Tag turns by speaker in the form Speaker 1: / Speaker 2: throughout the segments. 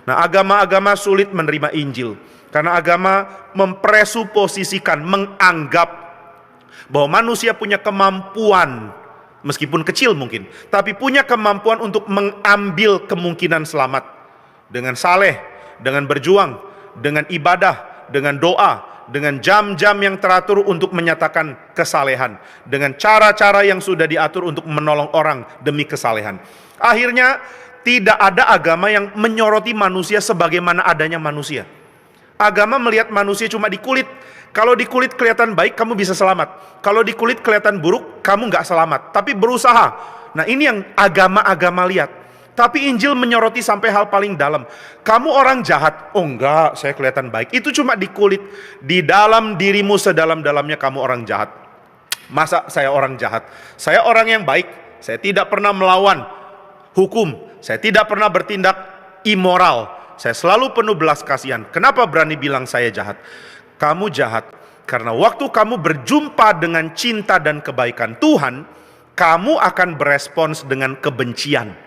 Speaker 1: Nah, agama-agama sulit menerima Injil karena agama mempresuposisikan, menganggap bahwa manusia punya kemampuan, meskipun kecil mungkin, tapi punya kemampuan untuk mengambil kemungkinan selamat dengan saleh, dengan berjuang, dengan ibadah, dengan doa, dengan jam-jam yang teratur untuk menyatakan kesalehan, dengan cara-cara yang sudah diatur untuk menolong orang demi kesalehan. Akhirnya tidak ada agama yang menyoroti manusia sebagaimana adanya manusia. Agama melihat manusia cuma di kulit. Kalau di kulit kelihatan baik, kamu bisa selamat. Kalau di kulit kelihatan buruk, kamu nggak selamat. Tapi berusaha. Nah, ini yang agama-agama lihat. Tapi Injil menyoroti sampai hal paling dalam. Kamu orang jahat. Oh enggak, saya kelihatan baik. Itu cuma di kulit. Di dalam dirimu sedalam-dalamnya kamu orang jahat. Masa saya orang jahat? Saya orang yang baik. Saya tidak pernah melawan hukum. Saya tidak pernah bertindak immoral. Saya selalu penuh belas kasihan. Kenapa berani bilang saya jahat? Kamu jahat karena waktu kamu berjumpa dengan cinta dan kebaikan Tuhan, kamu akan berespons dengan kebencian.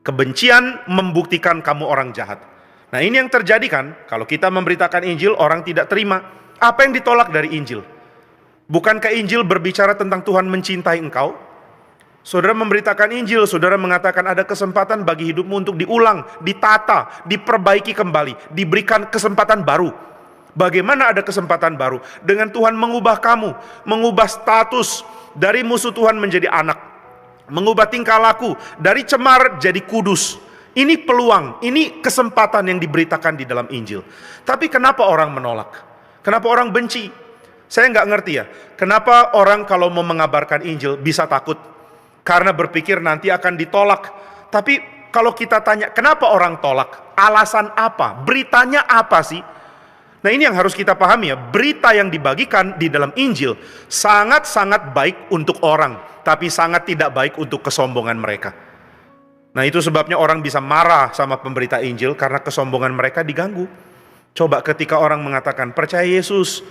Speaker 1: Kebencian membuktikan kamu orang jahat. Nah, ini yang terjadi kan, kalau kita memberitakan Injil, orang tidak terima. Apa yang ditolak dari Injil? Bukankah Injil berbicara tentang Tuhan mencintai engkau? Saudara memberitakan Injil, saudara mengatakan ada kesempatan bagi hidupmu untuk diulang, ditata, diperbaiki kembali, diberikan kesempatan baru. Bagaimana ada kesempatan baru? Dengan Tuhan mengubah kamu, mengubah status dari musuh Tuhan menjadi anak, mengubah tingkah laku dari cemar jadi kudus. Ini peluang, ini kesempatan yang diberitakan di dalam Injil. Tapi kenapa orang menolak? Kenapa orang benci? Saya nggak ngerti ya. Kenapa orang kalau mau mengabarkan Injil bisa takut? Karena berpikir nanti akan ditolak. Tapi kalau kita tanya, kenapa orang tolak? Alasan apa? Beritanya apa sih? Nah, ini yang harus kita pahami ya. Berita yang dibagikan di dalam Injil sangat-sangat baik untuk orang, tapi sangat tidak baik untuk kesombongan mereka. Nah, itu sebabnya orang bisa marah sama pemberita Injil karena kesombongan mereka diganggu. Coba ketika orang mengatakan, percaya Yesus,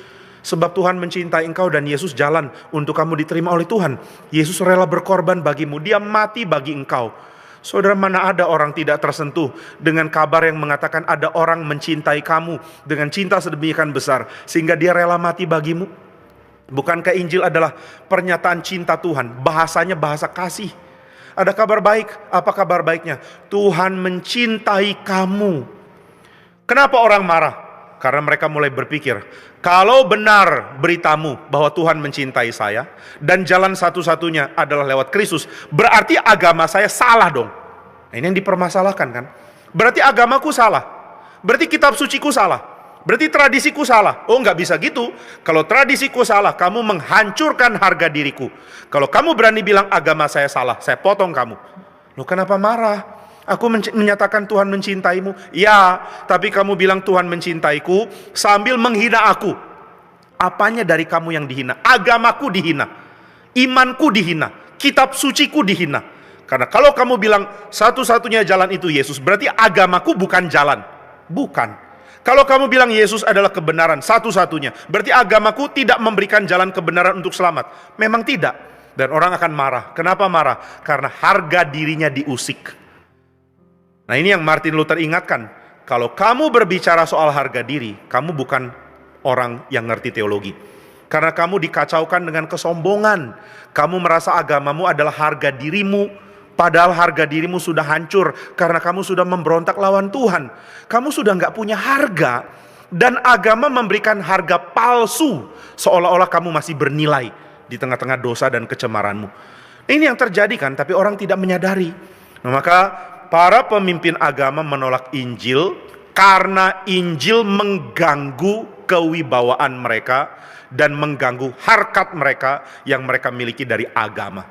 Speaker 1: sebab Tuhan mencintai engkau dan Yesus jalan untuk kamu diterima oleh Tuhan. Yesus rela berkorban bagimu, dia mati bagi engkau. Saudara, mana ada orang tidak tersentuh dengan kabar yang mengatakan ada orang mencintai kamu dengan cinta sedemikian besar sehingga dia rela mati bagimu? Bukankah Injil adalah pernyataan cinta Tuhan? Bahasanya bahasa kasih. Ada kabar baik. Apa kabar baiknya? Tuhan mencintai kamu. Kenapa orang marah? Karena mereka mulai berpikir, kalau benar beritamu bahwa Tuhan mencintai saya dan jalan satu-satunya adalah lewat Kristus, berarti agama saya salah dong. Nah, ini yang dipermasalahkan kan? Berarti agamaku salah. Berarti kitab suciku salah. Berarti tradisiku salah. Oh, nggak bisa gitu. Kalau tradisiku salah, kamu menghancurkan harga diriku. Kalau kamu berani bilang agama saya salah, saya potong kamu. Loh, kenapa marah? Aku menyatakan Tuhan mencintaimu. Ya, tapi kamu bilang Tuhan mencintaiku sambil menghina aku. Apanya dari kamu yang dihina? Agamaku dihina, imanku dihina, kitab suciku dihina. Karena kalau kamu bilang satu-satunya jalan itu Yesus, berarti agamaku bukan jalan. Bukan. Kalau kamu bilang Yesus adalah kebenaran satu-satunya, berarti agamaku tidak memberikan jalan kebenaran untuk selamat. Memang tidak. Dan orang akan marah. Kenapa marah? Karena harga dirinya diusik. Nah, ini yang Martin Luther ingatkan. Kalau kamu berbicara soal harga diri, kamu bukan orang yang ngerti teologi. Karena kamu dikacaukan dengan kesombongan. Kamu merasa agamamu adalah harga dirimu, padahal harga dirimu sudah hancur karena kamu sudah memberontak lawan Tuhan. Kamu sudah nggak punya harga, dan agama memberikan harga palsu, seolah-olah kamu masih bernilai di tengah-tengah dosa dan kecemaranmu. Ini yang terjadi kan, tapi orang tidak menyadari. Nah, maka para pemimpin agama menolak Injil karena Injil mengganggu kewibawaan mereka dan mengganggu harkat mereka yang mereka miliki dari agama.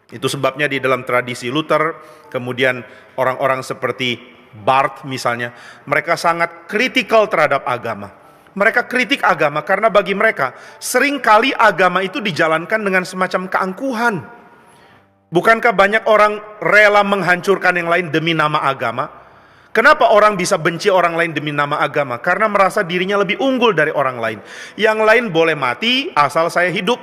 Speaker 1: Itu sebabnya di dalam tradisi Luther, kemudian orang-orang seperti Barth misalnya, mereka sangat kritikal terhadap agama. Mereka kritik agama karena bagi mereka seringkali agama itu dijalankan dengan semacam keangkuhan. Bukankah banyak orang rela menghancurkan yang lain demi nama agama? Kenapa orang bisa benci orang lain demi nama agama? Karena merasa dirinya lebih unggul dari orang lain. Yang lain boleh mati asal saya hidup.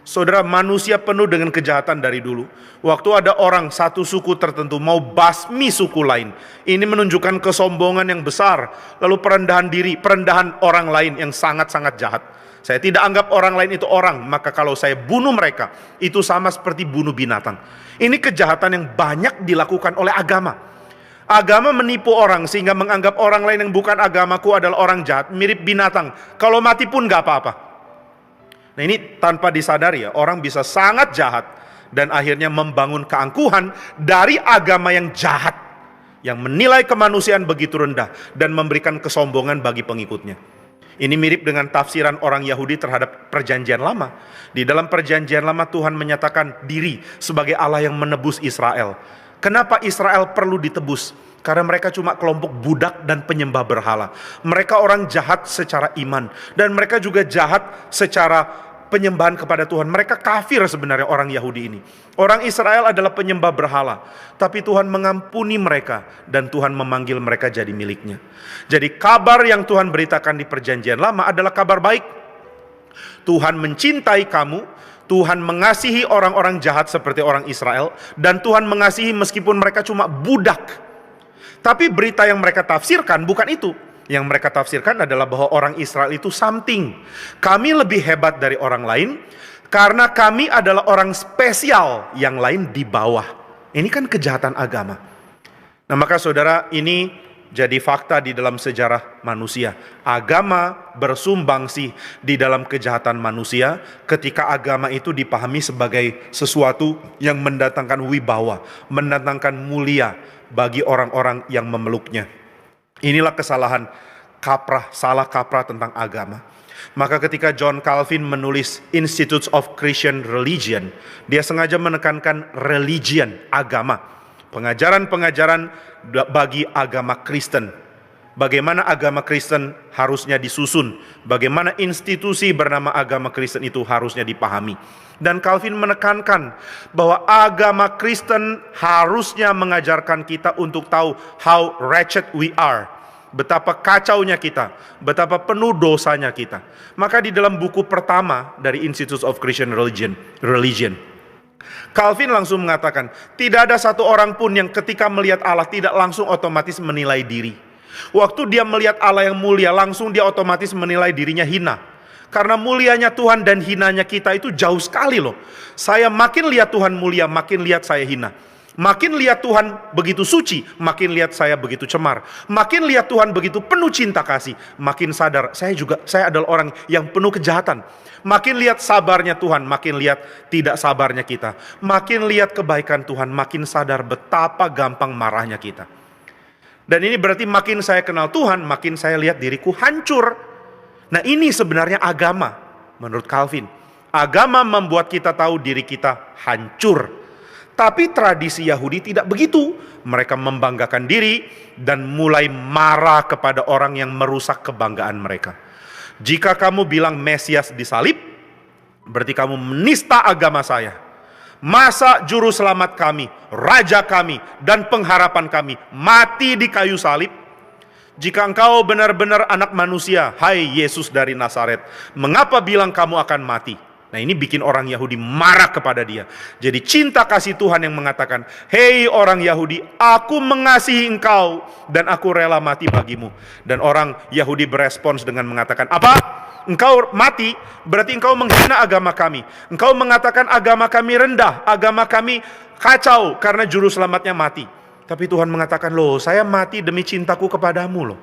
Speaker 1: Saudara, manusia penuh dengan kejahatan dari dulu. Waktu ada orang satu suku tertentu mau basmi suku lain, ini menunjukkan kesombongan yang besar. Lalu perendahan diri, perendahan orang lain yang sangat-sangat jahat. Saya tidak anggap orang lain itu orang, maka kalau saya bunuh mereka, itu sama seperti bunuh binatang. Ini kejahatan yang banyak dilakukan oleh agama. Agama menipu orang sehingga menganggap orang lain yang bukan agamaku adalah orang jahat, mirip binatang. Kalau mati pun gak apa-apa. Nah, ini tanpa disadari ya, orang bisa sangat jahat dan akhirnya membangun keangkuhan dari agama yang jahat, yang menilai kemanusiaan begitu rendah dan memberikan kesombongan bagi pengikutnya. Ini mirip dengan tafsiran orang Yahudi terhadap perjanjian lama. Di dalam perjanjian lama Tuhan menyatakan diri sebagai Allah yang menebus Israel. Kenapa Israel perlu ditebus? Karena mereka cuma kelompok budak dan penyembah berhala. Mereka orang jahat secara iman, dan mereka juga jahat secara penyembahan kepada Tuhan. Mereka kafir sebenarnya orang Yahudi ini. Orang Israel adalah penyembah berhala, tapi Tuhan mengampuni mereka dan Tuhan memanggil mereka jadi miliknya. Jadi kabar yang Tuhan beritakan di perjanjian lama adalah kabar baik. Tuhan mencintai kamu, Tuhan mengasihi orang-orang jahat seperti orang Israel, dan Tuhan mengasihi meskipun mereka cuma budak. Tapi berita yang mereka tafsirkan bukan itu. Yang mereka tafsirkan adalah bahwa orang Israel itu something. Kami lebih hebat dari orang lain karena kami adalah orang spesial, yang lain di bawah. Ini kan kejahatan agama. Nah, maka saudara, ini jadi fakta di dalam sejarah manusia. Agama bersumbangsi di dalam kejahatan manusia ketika agama itu dipahami sebagai sesuatu yang mendatangkan wibawa, mendatangkan mulia bagi orang-orang yang memeluknya. Inilah kesalahan salah kaprah tentang agama. Maka ketika John Calvin menulis Institutes of Christian Religion, dia sengaja menekankan religion, agama. Pengajaran-pengajaran bagi agama Kristen. Bagaimana agama Kristen harusnya disusun. Bagaimana institusi bernama agama Kristen itu harusnya dipahami. Dan Calvin menekankan bahwa agama Kristen harusnya mengajarkan kita untuk tahu how wretched we are. Betapa kacaunya kita, betapa penuh dosanya kita. Maka di dalam buku pertama dari Institutes of Christian Religion, Calvin langsung mengatakan, tidak ada satu orang pun yang ketika melihat Allah tidak langsung otomatis menilai diri. Waktu dia melihat Allah yang mulia, langsung dia otomatis menilai dirinya hina. Karena mulianya Tuhan dan hinanya kita itu jauh sekali loh. Saya makin lihat Tuhan mulia, makin lihat saya hina. Makin lihat Tuhan begitu suci, makin lihat saya begitu cemar. Makin lihat Tuhan begitu penuh cinta kasih, makin sadar saya adalah orang yang penuh kejahatan. Makin lihat sabarnya Tuhan, makin lihat tidak sabarnya kita. Makin lihat kebaikan Tuhan, makin sadar betapa gampang marahnya kita. Dan ini berarti makin saya kenal Tuhan, makin saya lihat diriku hancur. Nah, ini sebenarnya agama menurut Calvin. Agama membuat kita tahu diri kita hancur. Tapi tradisi Yahudi tidak begitu. Mereka membanggakan diri dan mulai marah kepada orang yang merusak kebanggaan mereka. Jika kamu bilang Mesias disalib, berarti kamu menista agama saya. Masa juru selamat kami, raja kami, dan pengharapan kami mati di kayu salib? Jika engkau benar-benar anak manusia, hai Yesus dari Nazaret, mengapa bilang kamu akan mati? Nah, ini bikin orang Yahudi marah kepada dia. Jadi cinta kasih Tuhan yang mengatakan, hei orang Yahudi, aku mengasihi engkau dan aku rela mati bagimu. Dan orang Yahudi berespons dengan mengatakan, apa? Engkau mati, berarti engkau menghina agama kami. Engkau mengatakan agama kami rendah, agama kami kacau karena juru selamatnya mati. Tapi Tuhan mengatakan, loh, saya mati demi cintaku kepadamu loh.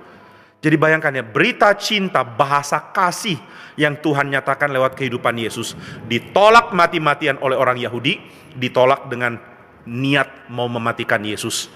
Speaker 1: Jadi bayangkan ya, berita cinta, bahasa kasih yang Tuhan nyatakan lewat kehidupan Yesus ditolak mati-matian oleh orang Yahudi, ditolak dengan niat mau mematikan Yesus.